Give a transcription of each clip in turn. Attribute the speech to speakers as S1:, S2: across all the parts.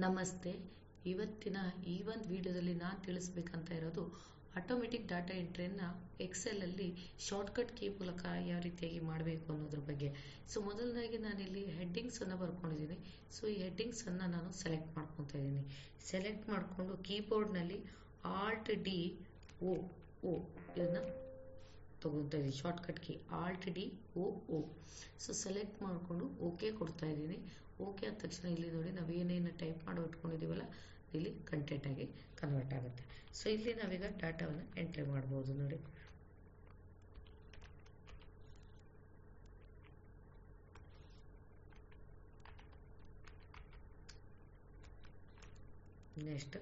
S1: ನಮಸ್ತೆ. ಇವತ್ತಿನ ಈ ಒಂದು ವಿಡಿಯೋದಲ್ಲಿ ನಾನು ತಿಳಿಸ್ಬೇಕಂತ ಇರೋದು ಆಟೋಮೆಟಿಕ್ ಡಾಟಾ ಎಂಟ್ರಿಯನ್ನು ಎಕ್ಸೆಲಲ್ಲಿ ಶಾರ್ಟ್ಕಟ್ ಕೀ ಮೂಲಕ ಯಾವ ರೀತಿಯಾಗಿ ಮಾಡಬೇಕು ಅನ್ನೋದ್ರ ಬಗ್ಗೆ. ಸೊ ಮೊದಲನೇದಾಗಿ ನಾನಿಲ್ಲಿ ಹೆಡ್ಡಿಂಗ್ಸನ್ನು ಬರ್ಕೊಂಡಿದ್ದೀನಿ. ಸೊ ಈ ಹೆಡ್ಡಿಂಗ್ಸನ್ನು ನಾನು ಸೆಲೆಕ್ಟ್ ಮಾಡ್ಕೊತಾ ಇದ್ದೀನಿ. ಸೆಲೆಕ್ಟ್ ಮಾಡಿಕೊಂಡು ಕೀಬೋರ್ಡ್ನಲ್ಲಿ ಆಲ್ಟ್ ಡಿ ಓ ಓ ಇದನ್ನು ತೊಗೊತಾ ಇದ್ದೀನಿ. Shortcut key alt D O O. So select ಮಾಡಿಕೊಂಡು ಓಕೆ ಕೊಡ್ತಾ ಇದ್ದೀನಿ. ಓಕೆ ಆದ ತಕ್ಷಣ ಇಲ್ಲಿ ನೋಡಿ ನಾವು ಏನೇನು ಟೈಪ್ ಮಾಡಿ ಇಟ್ಕೊಂಡಿದ್ದೀವಲ್ಲ ಇಲ್ಲಿ ಕಂಟೆಂಟ್ ಆಗಿ ಕನ್ವರ್ಟ್ ಆಗುತ್ತೆ. ಸೊ ಇಲ್ಲಿ ನಾವೀಗ ಡಾಟಾವನ್ನು ಎಂಟ್ರಿ ಮಾಡ್ಬೋದು ನೋಡಿ. ನೆಕ್ಸ್ಟ್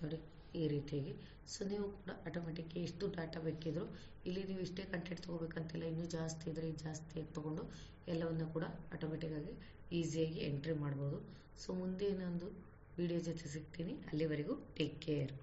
S1: ನೋಡಿ ಈ ರೀತಿಯಾಗಿ. ಸೊ ನೀವು ಕೂಡ ಆಟೋಮೆಟಿಕ್ ಎಷ್ಟು ಡಾಟಾ ಬೇಕಿದ್ರು ಇಲ್ಲಿ ನೀವು ಇಷ್ಟೇ ಕಂಟೆಂಟ್ ತೊಗೋಬೇಕಂತಿಲ್ಲ, ಇನ್ನೂ ಜಾಸ್ತಿ ಇದ್ದರೆ ಜಾಸ್ತಿ ತೊಗೊಂಡು ಎಲ್ಲವನ್ನು ಕೂಡ ಆಟೋಮೆಟಿಕ್ಕಾಗಿ ಈಸಿಯಾಗಿ ಎಂಟ್ರಿ ಮಾಡ್ಬೋದು. ಸೊ ಮುಂದೆ ಇನ್ನೊಂದು ವಿಡಿಯೋ ಜೊತೆ ಸಿಗ್ತೀನಿ. ಅಲ್ಲಿವರೆಗೂ ಟೇಕ್ ಕೇರ್.